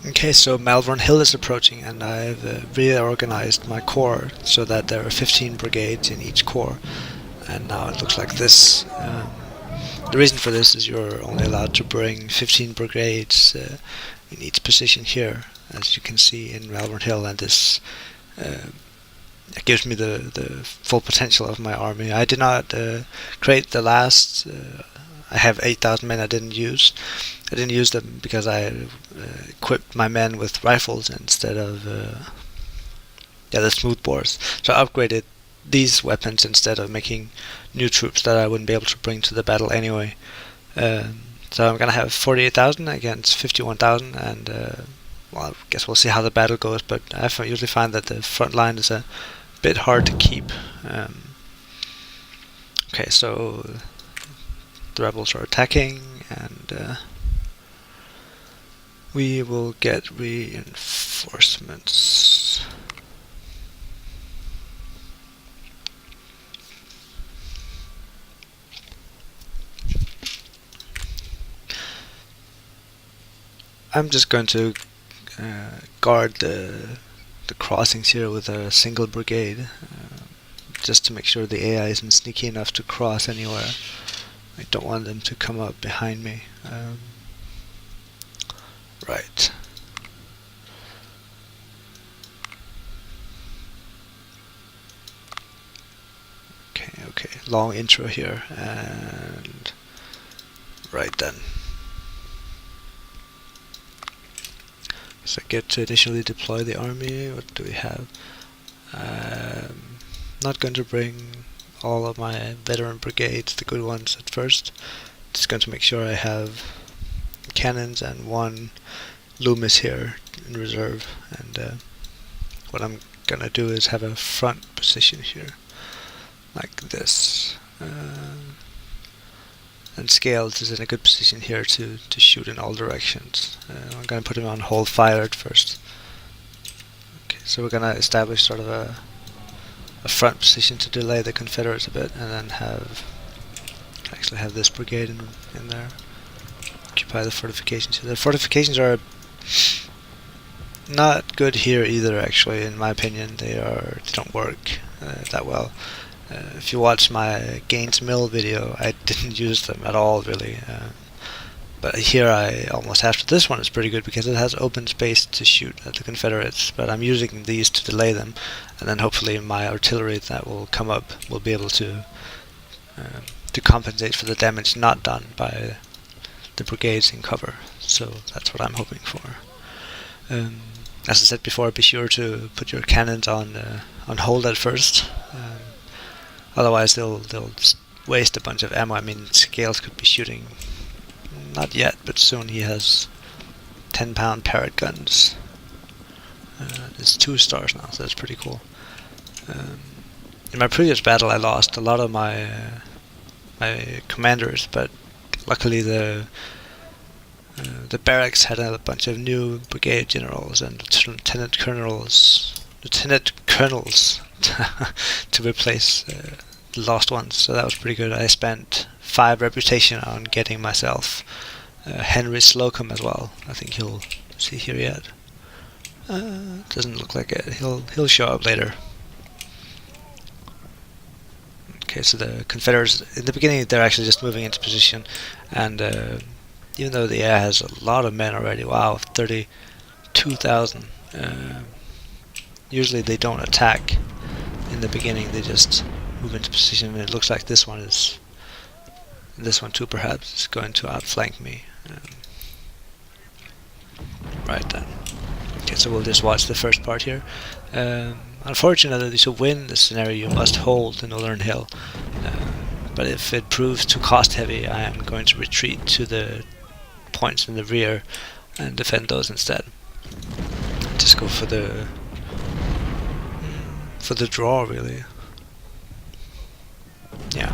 Okay, so Malvern Hill is approaching, and I've reorganized my corps so that there are 15 brigades in each corps, and now it looks like this. The reason for this is you're only allowed to bring 15 brigades in each position here, as you can see in Malvern Hill, and this gives me the full potential of my army. I did not create the last. I have 8,000 men I didn't use. I didn't use them because I equipped my men with rifles instead of the smoothbores. So I upgraded these weapons instead of making new troops that I wouldn't be able to bring to the battle anyway. So I'm gonna have 48,000 against 51,000, and well, I guess we'll see how the battle goes. But I usually find that the front line is a bit hard to keep. Okay, so the rebels are attacking, and we will get reinforcements. I'm just going to guard the crossings here with a single brigade, just to make sure the AI isn't sneaky enough to cross anywhere. I don't want them to come up behind me. Right. Okay. Long intro here, and right then. So I get to initially deploy the army. What do we have? Not going to bring all of my veteran brigades, the good ones, at first. Just going to make sure I have cannons and one Loomis here in reserve. And what I'm gonna do is have a front position here, like this. And Scales is in a good position here to shoot in all directions. I'm gonna put him on hold fire at first. Okay, so we're gonna establish sort of a front position to delay the Confederates a bit, and then actually have this brigade in there. Occupy the fortifications here. The fortifications are not good here either, actually, in my opinion. They don't work that well. If you watch my Gaines Mill video, I didn't use them at all, really. But here I almost have to. This one is pretty good because it has open space to shoot at the Confederates, but I'm using these to delay them, and then hopefully my artillery that will come up will be able to compensate for the damage not done by the brigades in cover. So that's what I'm hoping for. As I said before, be sure to put your cannons on hold at first. Otherwise they'll waste a bunch of ammo. I mean, Scales could be shooting, not yet, but soon. He has 10-pound Parrott guns. It's 2 stars now, so that's pretty cool. In my previous battle I lost a lot of my commanders, but luckily the barracks had a bunch of new brigade generals and lieutenant colonels to replace the lost ones, so that was pretty good. I spent 5 reputation on getting myself Henry Slocum as well. I think he'll see here yet. Doesn't look like it. He'll show up later. Okay, so the Confederates, in the beginning, they're actually just moving into position, and even though the AI has a lot of men already, wow, 32,000. Usually they don't attack in the beginning; they just move into position. And it looks like this one too, perhaps, is going to outflank me. Right then. Okay, so we'll just watch the first part here. Unfortunately, to win this scenario, you must hold the Northern Hill. But if it proves too cost heavy, I am going to retreat to the points in the rear and defend those instead. Just go for the draw, really. Yeah.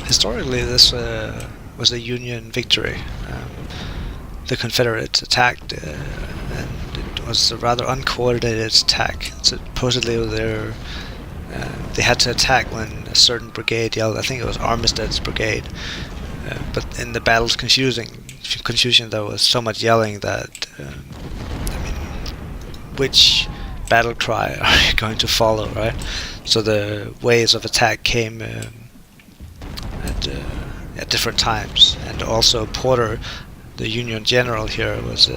Historically, this was a Union victory. The Confederates attacked, and it was a rather uncoordinated attack. Supposedly, they had to attack when a certain brigade yelled. I think it was Armistead's brigade. But in the battle's confusion, there was so much yelling that which battle cry are you going to follow, right? So the waves of attack came at different times, and also Porter, the Union general here, was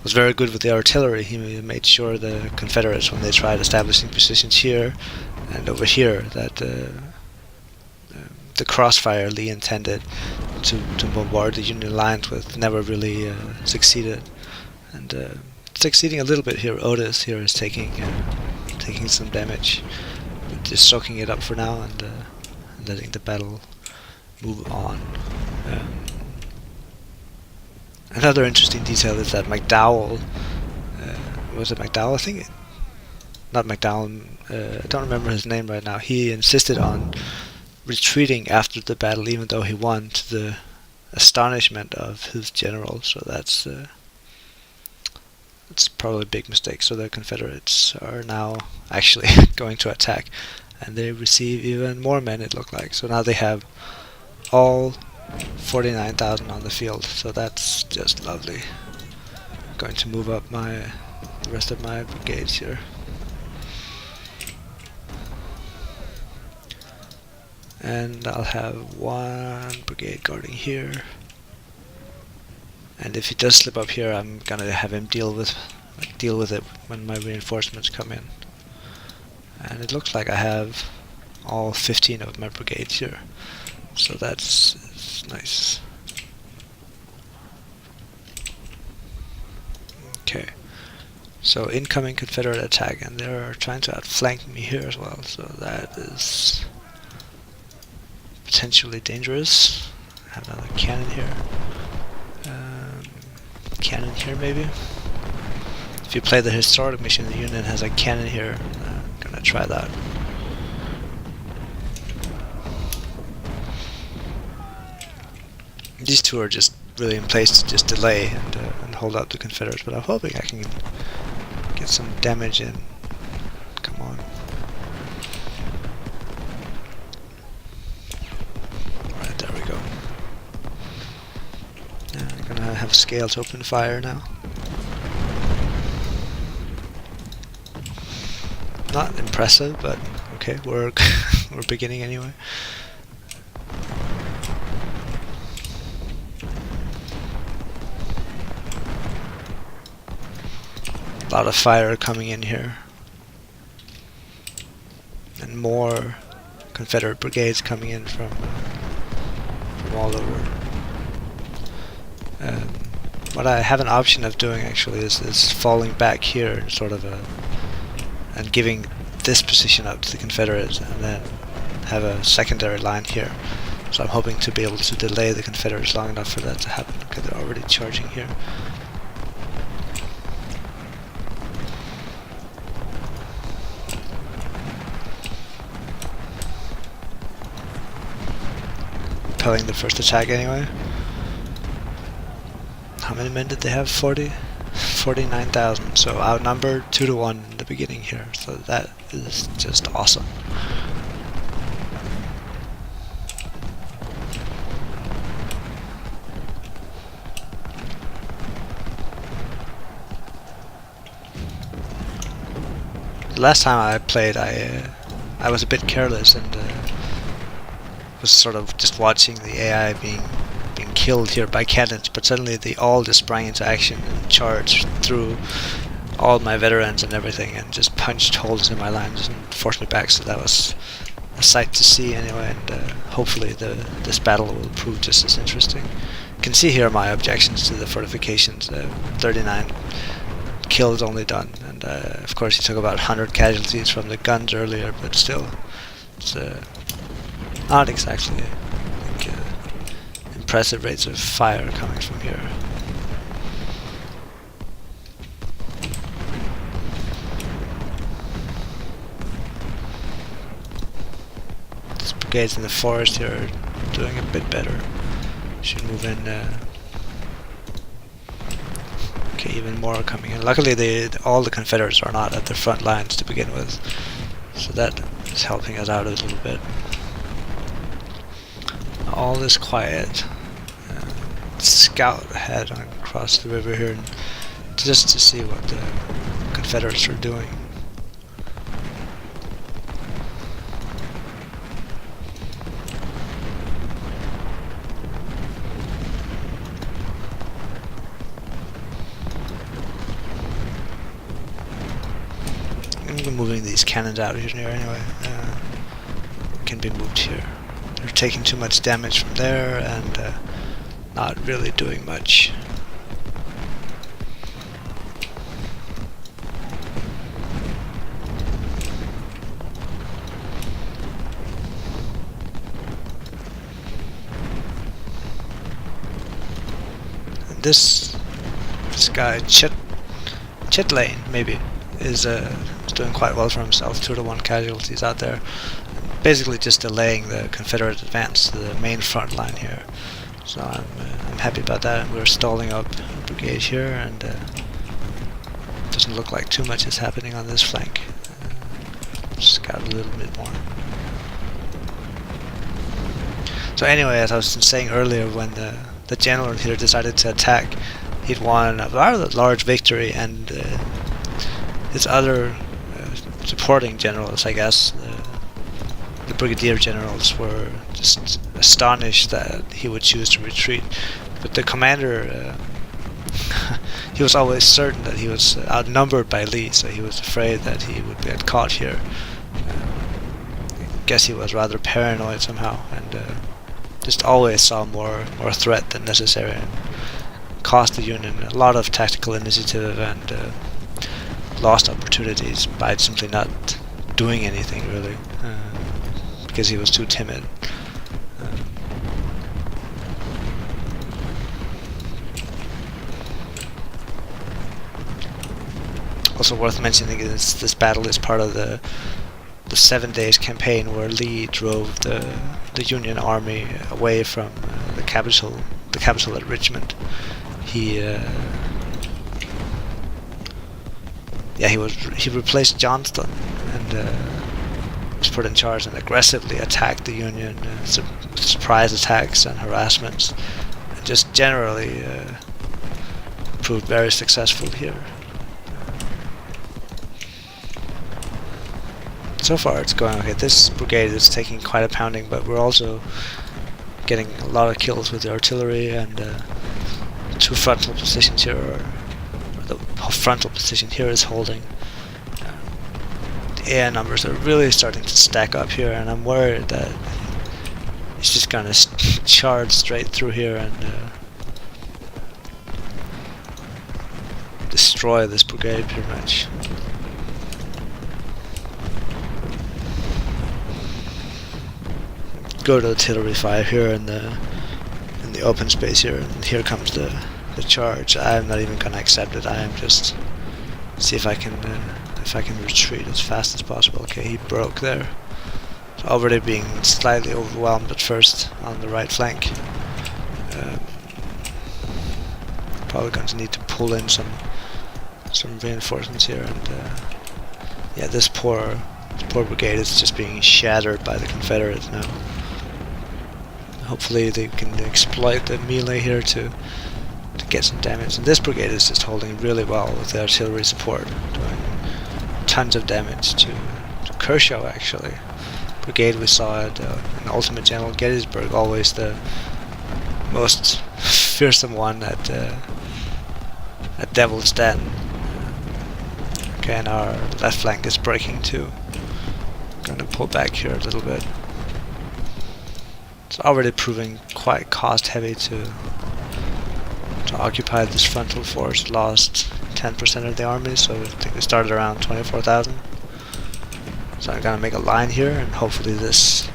very good with the artillery. He made sure the Confederates, when they tried establishing positions here and over here, that the crossfire Lee intended to bombard the Union lines with never really succeeded. And succeeding a little bit here. Otis here is taking some damage, but just soaking it up for now and letting the battle move on. Another interesting detail is that McDowell, was it McDowell? I think not McDowell. I don't remember his name right now. He insisted on retreating after the battle, even though he won, to the astonishment of his general. So that's probably a big mistake. So the Confederates are now actually going to attack, and they receive even more men, it looked like. So now they have all 49,000 on the field, so that's just lovely. I'm going to move up the rest of my brigades here. And I'll have one brigade guarding here. And if he does slip up here, I'm gonna have him deal with it when my reinforcements come in. And it looks like I have all 15 of my brigades here, so that's nice. Okay, so incoming Confederate attack, and they're trying to outflank me here as well, so that is potentially dangerous. I have another cannon here. Cannon here maybe. If you play the historic mission, the Union has a cannon here. I'm gonna try that. These two are just really in place to just delay and hold out the Confederates, but I'm hoping I can get some damage in. Come on. Right, there we go. I'm gonna have scale to open fire now. Not impressive, but okay, we're beginning anyway. A lot of fire coming in here, and more Confederate brigades coming in from all over. What I have an option of doing actually is falling back here, sort of and giving this position up to the Confederates, and then have a secondary line here. So I'm hoping to be able to delay the Confederates long enough for that to happen. Okay, they're already charging here. Repelling the first attack anyway. How many men did they have? 49,000. So outnumbered 2-1 in the beginning here. So that is just awesome. The last time I played, I was a bit careless and was sort of just watching the AI being killed here by cannons, but suddenly they all just sprang into action and charged through all my veterans and everything, and just punched holes in my lines and forced me back. So that was a sight to see anyway, and hopefully this battle will prove just as interesting. You can see here my objections to the fortifications. 39 kills only done, and of course he took about 100 casualties from the guns earlier, but still it's not exactly impressive rates of fire coming from here. These brigades in the forest here are doing a bit better. Should move in. Okay, even more coming in. Luckily all the Confederates are not at the front lines to begin with, so that is helping us out a little bit. All is quiet. Scout ahead across the river here, and just to see what the Confederates are doing. I'm moving these cannons out of here anyway. Can be moved here. They're taking too much damage from there and not really doing much. And this guy Chet Lane maybe is doing quite well for himself. 2-to-1 casualties out there, basically just delaying the Confederate advance to the main front line here. So I'm happy about that. And we're stalling up a brigade here, and doesn't look like too much is happening on this flank. Scout a little bit more. So anyway, as I was saying earlier, when the general here decided to attack, he'd won a rather large victory, and his other supporting generals, I guess, the brigadier generals, were just astonished that he would choose to retreat. But the commander, he was always certain that he was outnumbered by Lee, so he was afraid that he would get caught here. I guess he was rather paranoid somehow, and just always saw more threat than necessary, and cost the Union a lot of tactical initiative and lost opportunities by simply not doing anything really, because he was too timid. Also worth mentioning is this battle is part of the 7 days campaign where Lee drove the Union army away from the capital at Richmond. He replaced Johnston and was put in charge and aggressively attacked the Union, surprise attacks and harassments, and just generally proved very successful here. So far it's going okay. This brigade is taking quite a pounding, but we're also getting a lot of kills with the artillery, and two frontal positions here, or the frontal position here is holding. The air numbers are really starting to stack up here, and I'm worried that he's just gonna charge straight through here and destroy this brigade pretty much. Go to artillery fire here in the open space here, and here comes the charge. I'm not even gonna accept it. I am just see if I can retreat as fast as possible. Okay, he broke there. So already being slightly overwhelmed at first on the right flank. Probably going to need to pull in some reinforcements here, and yeah, this poor brigade is just being shattered by the Confederates now. Hopefully they can exploit the melee here to get some damage. And this brigade is just holding really well with the artillery support, doing tons of damage to Kershaw actually. Brigade we saw at an Ultimate General Gettysburg, always the most fearsome one at Devil's Den. Okay, and our left flank is breaking too. Gonna pull back here a little bit. It's already proving quite cost heavy to occupy this frontal force. Lost 10% of the army, so I think we started around 24,000. So I'm gonna make a line here, and hopefully this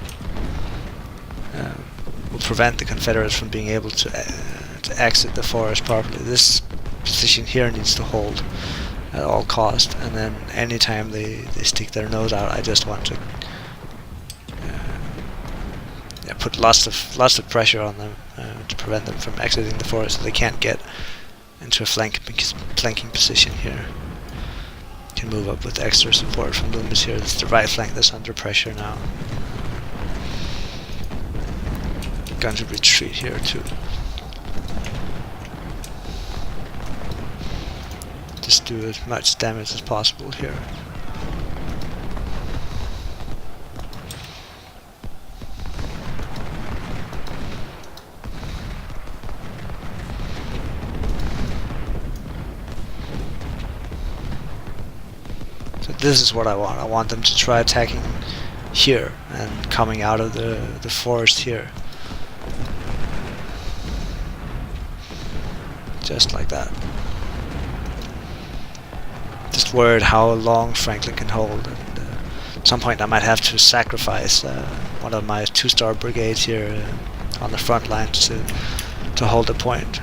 will prevent the Confederates from being able to exit the forest properly. This position here needs to hold at all cost, and then anytime they stick their nose out, I just want to put lots of pressure on them to prevent them from exiting the forest, so they can't get into a flanking position here. can move up with extra support from Loomis here. It's the right flank that's under pressure now. Going to retreat here too. Just do as much damage as possible here. So this is what I want. I want them to try attacking here and coming out of the forest here. Just like that. Just worried how long Franklin can hold, and at some point I might have to sacrifice one of my 2-star brigades here on the front line to hold the point.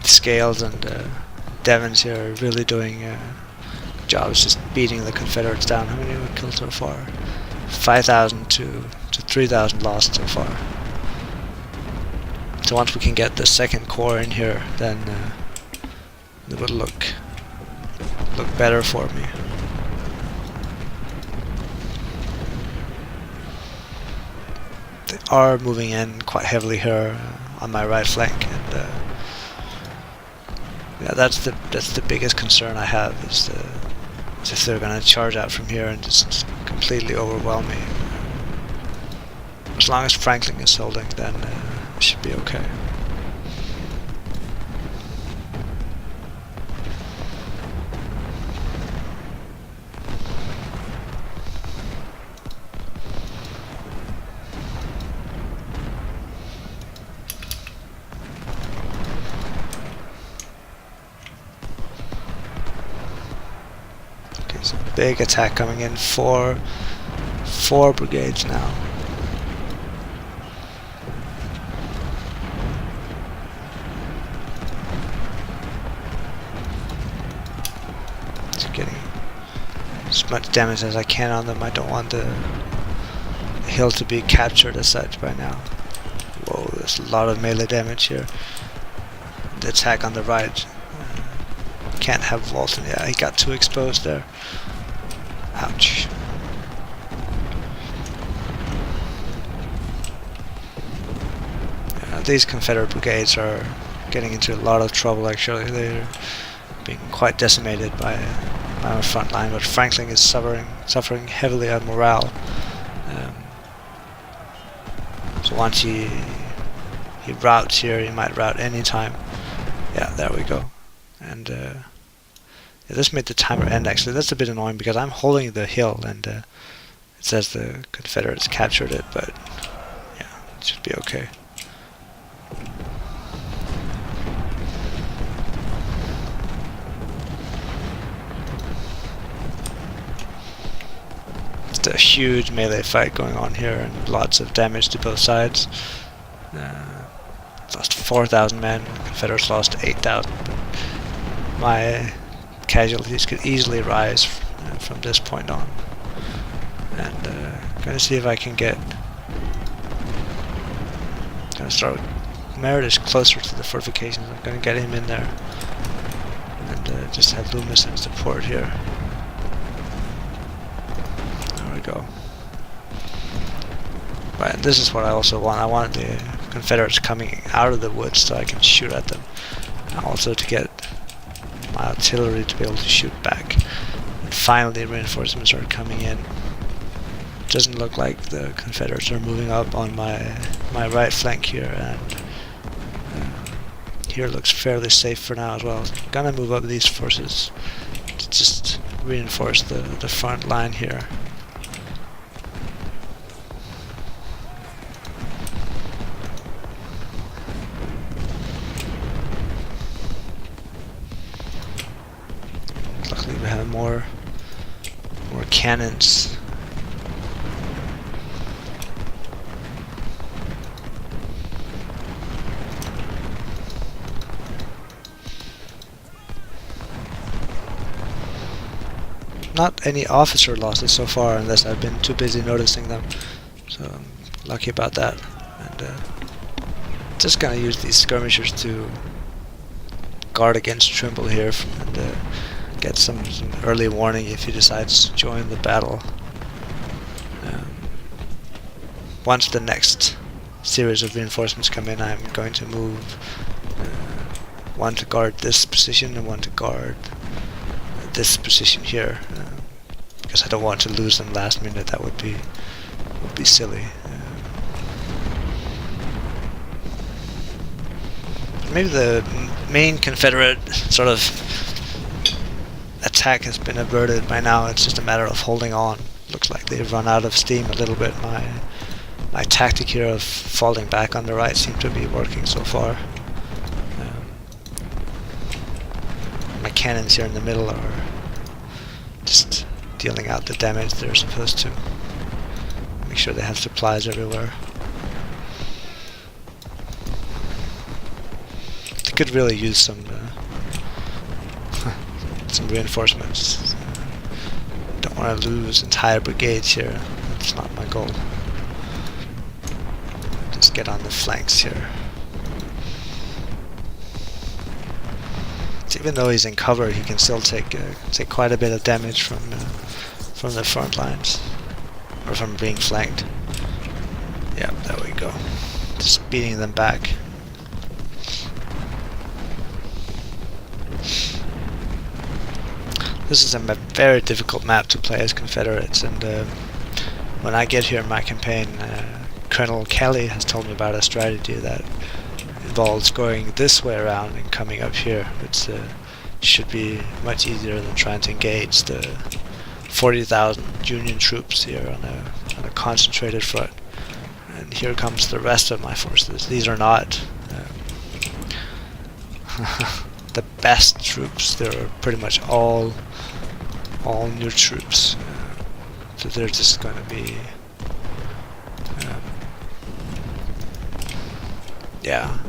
Scales and Devons here are really doing jobs, just beating the Confederates down. How many were killed so far? 5,000 to 3,000 lost so far. So once we can get the 2nd Corps in here, then it would look better for me. They are moving in quite heavily here on my right flank, and yeah, that's the biggest concern I have, is if they're going to charge out from here and just completely overwhelm me. As long as Franklin is holding, then it should be okay. Okay, so big attack coming in. Four brigades now. Getting as much damage as I can on them. I don't want the hill to be captured as such by now. Whoa, there's a lot of melee damage here. The attack on the right. Can't have Walton. Yeah, he got too exposed there. Ouch. Yeah, these Confederate brigades are getting into a lot of trouble actually. They're being quite decimated by our front line, but Franklin is suffering heavily on morale. So once he routes here, he might route any time. Yeah, there we go. And yeah, this made the timer end actually. That's a bit annoying because I'm holding the hill and it says the Confederates captured it, but yeah, it should be okay. It's a huge melee fight going on here and lots of damage to both sides. Lost 4,000 men, Confederates lost 8,000. My casualties could easily rise from this point on. And gonna see if I can get. Gonna start with Meredith closer to the fortifications. I'm gonna get him in there and just have Loomis and support here. There we go. Right, and this is what I also want. I want the Confederates coming out of the woods so I can shoot at them. And also to get my artillery to be able to shoot back. And finally reinforcements are coming in. It doesn't look like the Confederates are moving up on my right flank here, and here looks fairly safe for now as well. I'm gonna move up these forces to just reinforce the front line here. Luckily we have more cannons. Not any officer losses so far, unless I've been too busy noticing them. So I'm lucky about that. And Just gonna use these skirmishers to guard against Trimble here and get some early warning if he decides to join the battle. Once the next series of reinforcements come in, I'm going to move one to guard this position and one to guard this position here, because I don't want to lose them last minute. That would be silly. Maybe the main Confederate sort of attack has been averted by now. It's just a matter of holding on. Looks like they've run out of steam a little bit. My tactic here of falling back on the right seems to be working so far. My cannons here in the middle are just dealing out the damage they're supposed to. Make sure they have supplies everywhere. They could really use some reinforcements. Don't want to lose entire brigades here. That's not my goal. Just get on the flanks here. So even though he's in cover, he can still take quite a bit of damage from the front lines, or from being flanked. Yeah, there we go. Just beating them back. This is a very difficult map to play as Confederates, and when I get here in my campaign, Colonel Kelly has told me about a strategy that involves going this way around and coming up here, which should be much easier than trying to engage the 40,000 Union troops here on a concentrated front. And here comes the rest of my forces. These are not the best troops. They're pretty much all new troops, so they're just going to be yeah,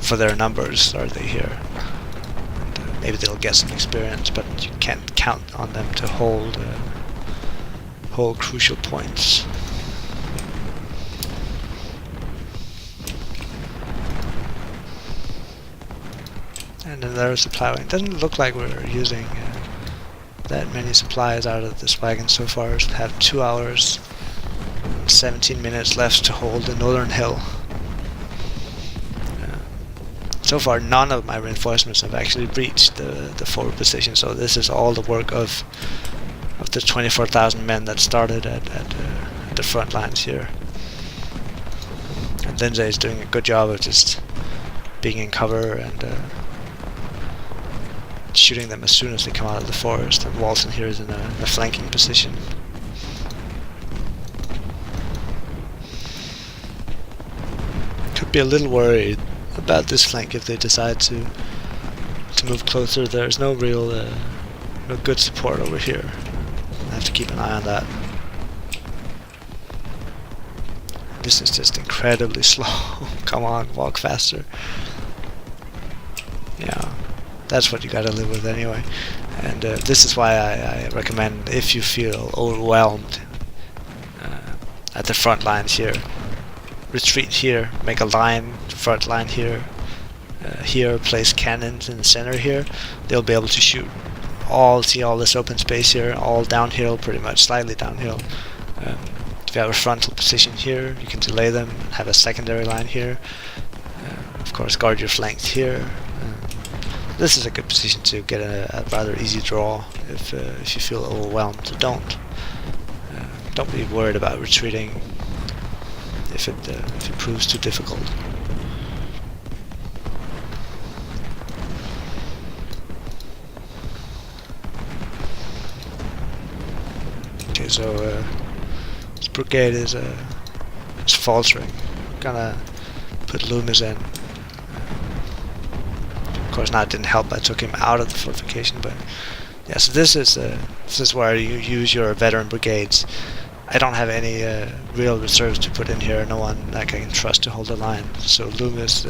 for their numbers are they here, and maybe they'll get some experience, but you can't count on them to hold crucial points. And then there's supply wagon. Doesn't look like we're using that many supplies out of this wagon so far. We have 2 hours, 17 minutes left to hold the Northern Hill. So far, none of my reinforcements have actually reached the forward position. So this is all the work of the 24,000 men that started at the front lines here. And Lindsay is doing a good job of just being in cover and shooting them as soon as they come out of the forest. And Walton here is in a flanking position. Could be a little worried about this flank if they decide to move closer. There's no real no good support over here. I have to keep an eye on that. This is just incredibly slow. Come on, walk faster. Yeah, that's what you gotta live with anyway. And this is why I recommend, if you feel overwhelmed at the front lines here, retreat here, make a line, front line here, here, place cannons in the center here. They'll be able to shoot see all this open space here, all downhill, pretty much, slightly downhill. If you have a frontal position here, you can delay them, have a secondary line here. Of course, guard your flanks here. This is a good position to get a rather easy draw if you feel overwhelmed. So don't be worried about retreating if it proves too difficult. Okay, so this brigade is faltering. Gonna put Loomis in. Of course, now it didn't help. I took him out of the fortification, but yeah. So this is where you use your veteran brigades. I don't have any real reserves to put in here. No one like I can trust to hold the line. So Loomis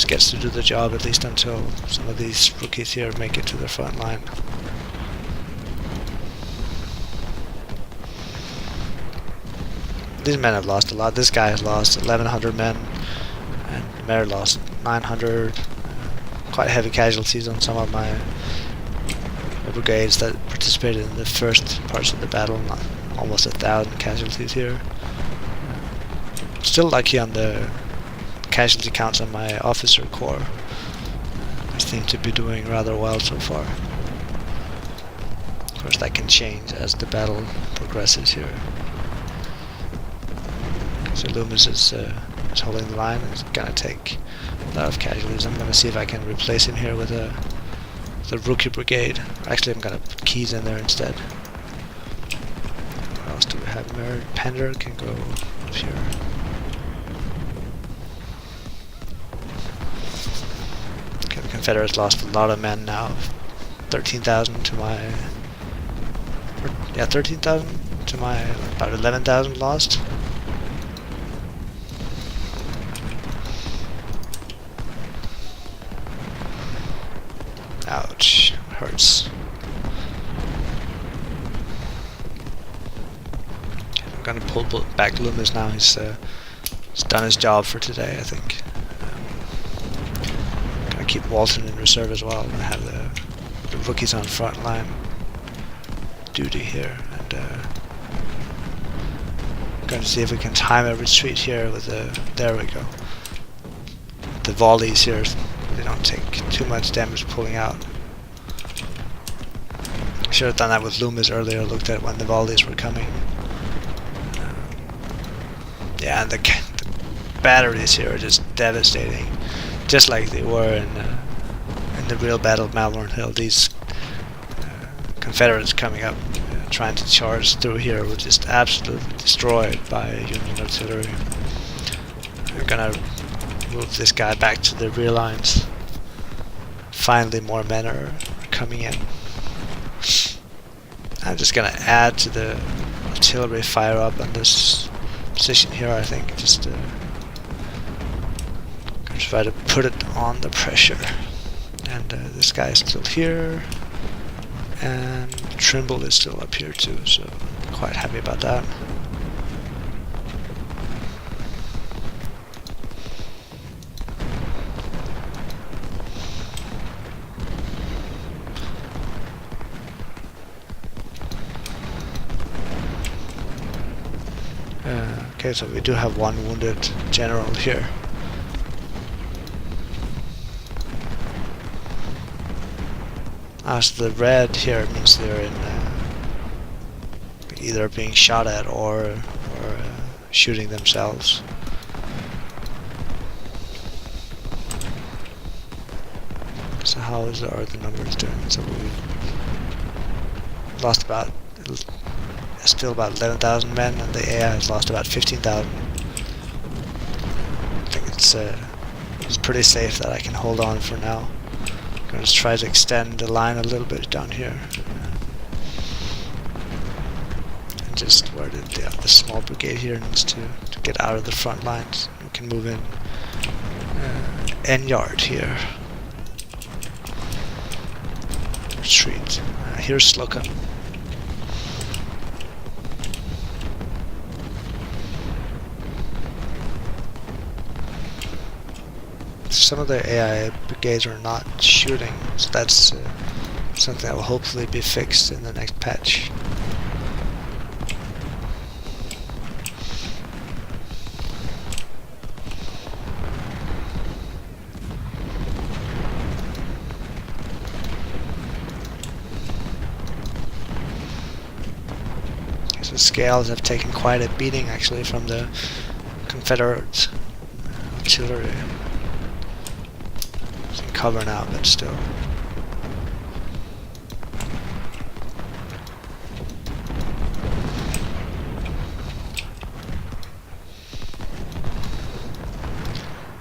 gets to do the job, at least until some of these rookies here make it to the front line. These men have lost a lot. This guy has lost 1,100 men. Mare lost 900, quite heavy casualties on some of my brigades that participated in the first parts of the battle, almost 1,000 casualties here. Still lucky on the casualty counts on my officer corps. They seem to be doing rather well so far. Of course that can change as the battle progresses here. So Loomis is holding the line and is gonna take a lot of casualties. I'm gonna see if I can replace him here with the rookie brigade. Actually, I'm gonna put Keys in there instead. What else do we have? Pender can go up here. Okay, the Confederates lost a lot of men now. 13,000 to my... yeah, 13,000 to my... about 11,000 lost. Ouch, hurts. I'm gonna pull back Loomis now. He's done his job for today, I think. Gonna keep Walton in reserve as well. I'm gonna have the rookies on front line duty here, and gonna see if we can time a retreat here with the... there we go. The volleys here, they don't take too much damage pulling out. I should have done that with Loomis earlier, looked at when the volleys were coming. Yeah, and the batteries here are just devastating, just like they were in the real battle of Malvern Hill. These Confederates coming up, trying to charge through here, were just absolutely destroyed by Union artillery. We're gonna move this guy back to the rear lines. Finally more men are coming in. I'm just gonna add to the artillery fire up on this position here, I think. Just gonna try to put it on the pressure. And this guy is still here, and Trimble is still up here too, so I'm quite happy about that. Okay, so we do have one wounded general here. So the red here means they're in either being shot at or shooting themselves. So how are the numbers doing? So we lost still about 11,000 men, and the AI has lost about 15,000. I think it's pretty safe that I can hold on for now. I'm going to try to extend the line a little bit down here. And just where the small brigade here needs to get out of the front lines. We can move in N yard here. Retreat. Here's Slocum. Some of the AI brigades are not shooting, so that's something that will hopefully be fixed in the next patch. So scales have taken quite a beating actually from the Confederate artillery. Cover now, but still.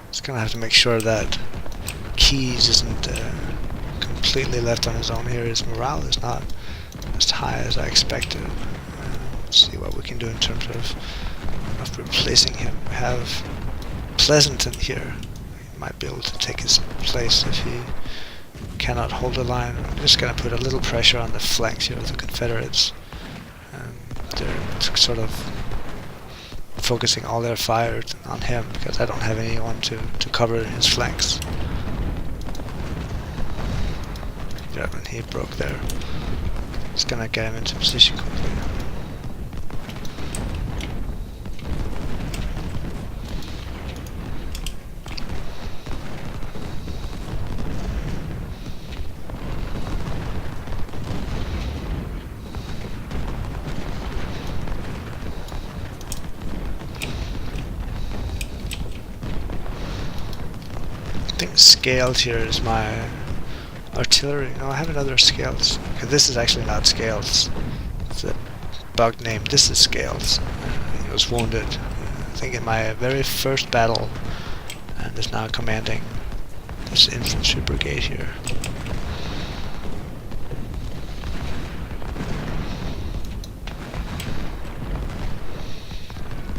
Just gonna have to make sure that Keys isn't completely left on his own here. His morale is not as high as I expected. Let's see what we can do in terms of replacing him. We have Pleasanton here. Might be able to take his place if he cannot hold the line. I'm just going to put a little pressure on the flanks here of the Confederates. They're sort of focusing all their fire on him because I don't have anyone to cover his flanks. Yeah, when he broke there, it's gonna get him into position quickly. I think scaled here is my artillery. No, I have another scales. Okay, this is actually not scales. It's a bug name. This is scales. He was wounded, I think, in my very first battle, and is now commanding this infantry brigade here.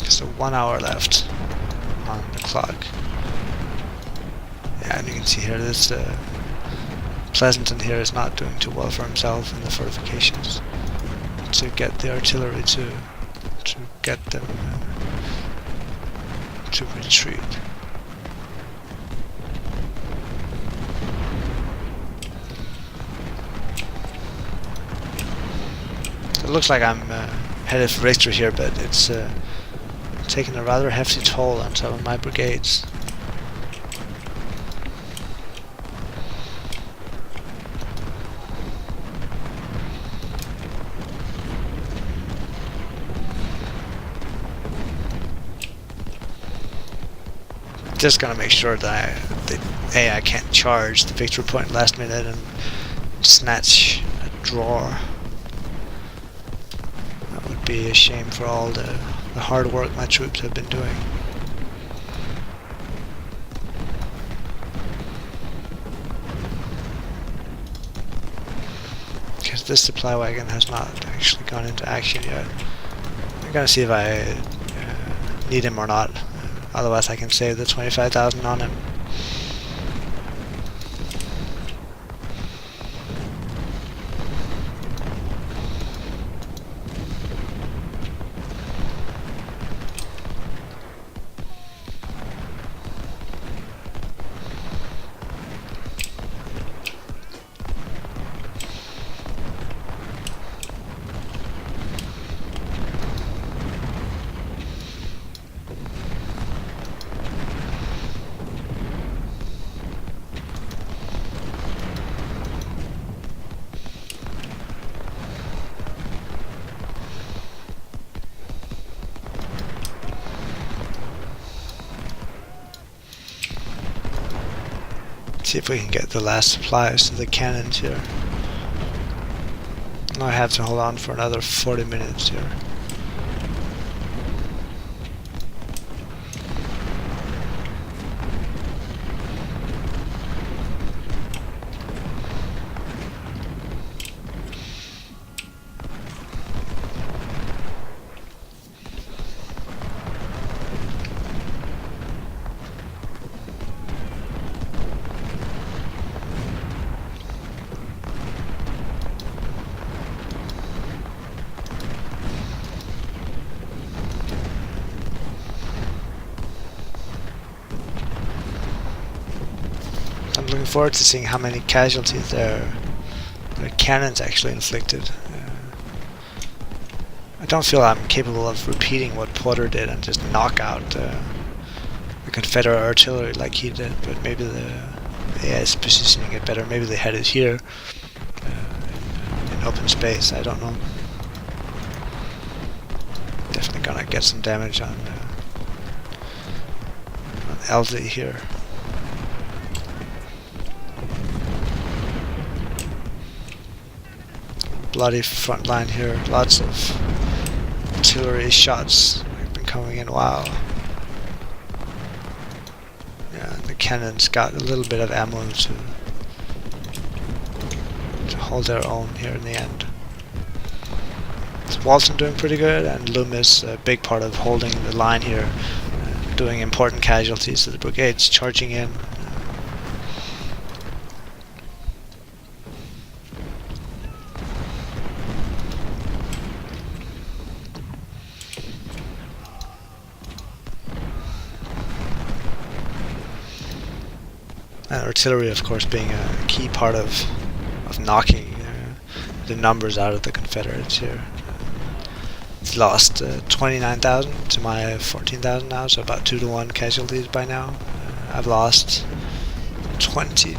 So 1 hour left on the clock. Yeah, and you can see here this Pleasanton here is not doing too well for himself in the fortifications to get the artillery to get them to retreat. So it looks like I'm headed for victory here, but it's taking a rather hefty toll on some of my brigades. Just gonna make sure that I can't charge the victory point last minute and snatch a draw. That would be a shame for all the hard work my troops have been doing. Because this supply wagon has not actually gone into action yet. I'm gonna see if I need him or not. Otherwise I can save the 25,000 on him. See if we can get the last supplies to the cannons here. I have to hold on for another 40 minutes here. I'm looking forward to seeing how many casualties their cannons actually inflicted. I don't feel I'm capable of repeating what Porter did and just knock out the Confederate artillery like he did, but maybe the AI is positioning it better. Maybe they had it here in open space. I don't know. Definitely gonna get some damage on LZ here. Bloody front line here. Lots of artillery shots have been coming in. Wow. Yeah, the cannons got a little bit of ammo to hold their own here in the end. So Walton doing pretty good, and Loomis, a big part of holding the line here, doing important casualties to the brigades charging in. And artillery, of course, being a key part of knocking the numbers out of the Confederates here. It's lost 29,000 to my 14,000 now, so about 2 to 1 casualties by now. I've lost 22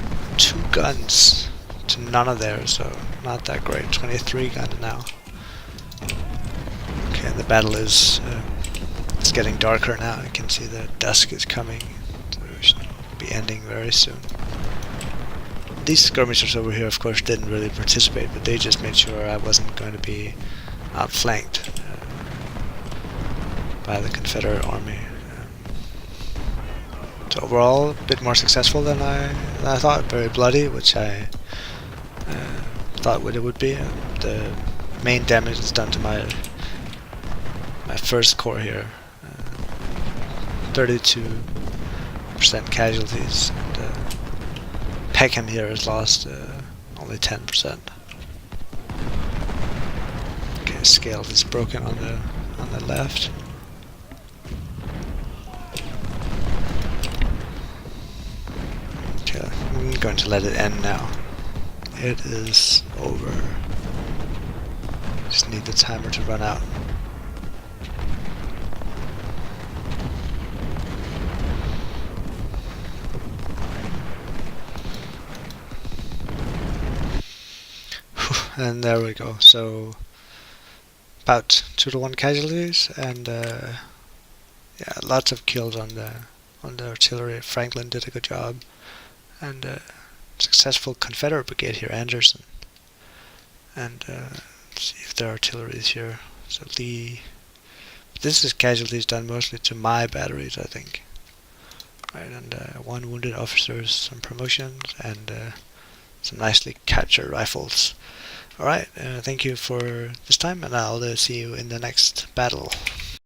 guns to none of theirs, so not that great. 23 guns now. Okay, the battle is it's getting darker now. You can see the dusk is coming. So we should be ending very soon. These skirmishers over here, of course, didn't really participate, but they just made sure I wasn't going to be outflanked by the Confederate army. So overall, a bit more successful than I thought. Very bloody, which I thought it would be. The main damage is done to my first corps here. 32% casualties. And Peckham here has lost only 10%. Okay, scale is broken on the left. Okay, I'm going to let it end now. It is over. Just need the timer to run out. And there we go. So about 2 to 1 casualties, and yeah, lots of kills on the artillery. Franklin did a good job, and successful Confederate brigade here, Anderson. And let's see if there are artilleries here. So Lee. This is casualties done mostly to my batteries, I think. Right, and 1 wounded officers, some promotions, and some nicely captured rifles. Alright, thank you for this time, and I'll see you in the next battle.